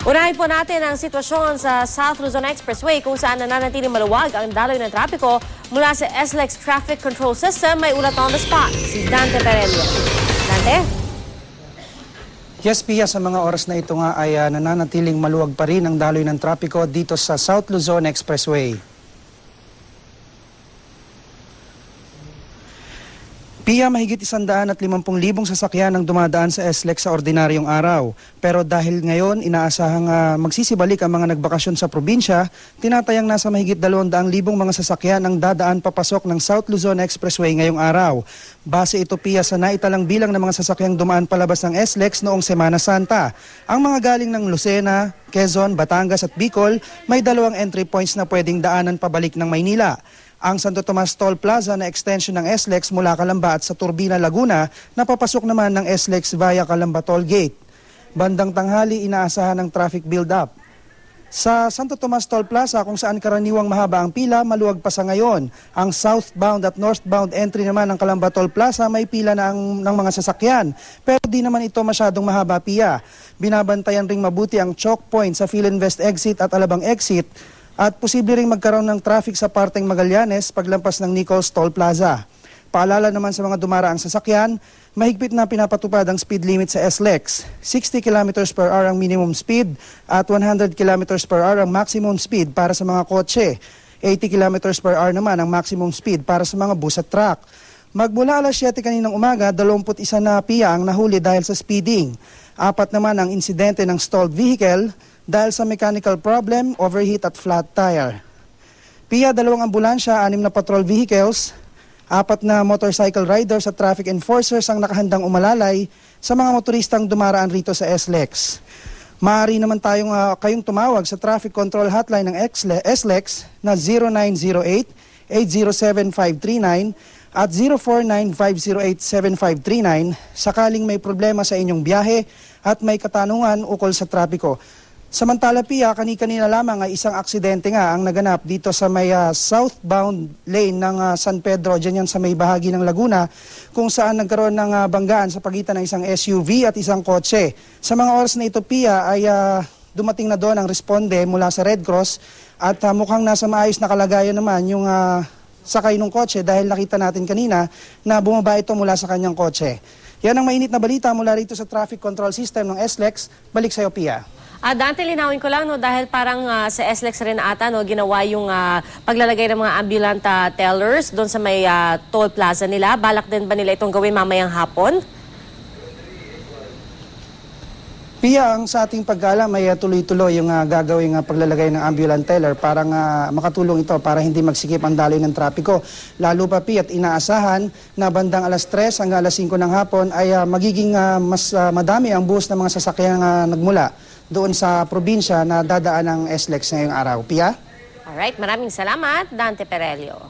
Unahin po natin ang sitwasyon sa South Luzon Expressway kung saan nananatiling maluwag ang daloy ng trapiko mula sa SLEX Traffic Control System. May ulat on the spot, si Dante Perelio. Dante? Yes, Pia, sa mga oras na ito nga ay nananatiling maluwag pa rin ang daloy ng trapiko dito sa South Luzon Expressway. Pia, mahigit 150,000 sasakyan ang dumadaan sa SLEX sa ordinaryong araw. Pero dahil ngayon inaasahang magsisibalik ang mga nagbakasyon sa probinsya, tinatayang nasa mahigit 200,000 mga sasakyan ang dadaan papasok ng South Luzon Expressway ngayong araw. Base ito, Pia, sa naitalang bilang ng mga sasakyang dumaan palabas ng SLEX noong Semana Santa. Ang mga galing ng Lucena, Quezon, Batangas at Bicol may 2 entry points na pwedeng daanan pabalik ng Maynila. Ang Santo Tomas Toll Plaza na extension ng SLEX mula Calamba at sa Turbina, Laguna, napapasok naman ng SLEX via Calamba Toll Gate. Bandang tanghali, inaasahan ng traffic build-up. Sa Santo Tomas Toll Plaza, kung saan karaniwang mahaba ang pila, maluwag pa sa ngayon. Ang southbound at northbound entry naman ng Calamba Toll Plaza may pila ng mga sasakyan. Pero di naman ito masyadong mahaba, Pia. Binabantayan ring mabuti ang choke point sa Philinvest exit at Alabang exit. At posible ring magkaroon ng traffic sa parteng Magallanes paglampas ng Nichols Toll Plaza. Paalala naman sa mga dumaraang sasakyan, mahigpit na pinapatupad ang speed limit sa SLEX. 60 km per hour ang minimum speed at 100 km per hour ang maximum speed para sa mga kotse. 80 km per hour naman ang maximum speed para sa mga bus at truck. Magmula alas 7 kaninang umaga, 21 na Pia ang nahuli dahil sa speeding. 4 naman ang insidente ng stalled vehicle dahil sa mechanical problem, overheat at flat tire. Pia, 2 ambulansya, 6 na patrol vehicles, 4 na motorcycle riders at traffic enforcers ang nakahandang umalalay sa mga motoristang dumaraan rito sa SLEX. Maaari naman kayong tumawag sa traffic control hotline ng SLEX na 0908-807-539 at 049-508-7539 sakaling may problema sa inyong biyahe at may katanungan ukol sa trapiko. Samantala, Pia, kani-kanina lamang ay isang aksidente nga ang naganap dito sa may southbound lane ng San Pedro, dyan yan sa may bahagi ng Laguna, kung saan nagkaroon ng banggaan sa pagitan ng isang SUV at isang kotse. Sa mga oras na ito, Pia, ay dumating na doon ang responde mula sa Red Cross at mukhang nasa maayos na kalagayan naman yung sakay ng kotse dahil nakita natin kanina na bumaba ito mula sa kanyang kotse. Yan ang mainit na balita mula rito sa traffic control system ng SLEX. Balik sa iyo, Pia. Dante, linawin ko lang, no, dahil parang sa SLEX rin ata, no, ginawa yung paglalagay ng mga ambulant tellers doon sa may toll plaza nila. Balak din ba nila itong gawin mamayang hapon? Pia, ang sa ating pag-alam ay tuloy-tuloy yung gagawing paglalagay ng ambulant teller para makatulong ito para hindi magsikip ang daloy ng trapiko. Lalo pa, Pia, at inaasahan na bandang alas 3 hanggang alas 5 ng hapon ay magiging mas madami ang buhos ng mga sasakyang nagmula doon sa probinsya na dadaan ng SLEX ngayong araw. Pia? Alright, maraming salamat, Dante Perelio.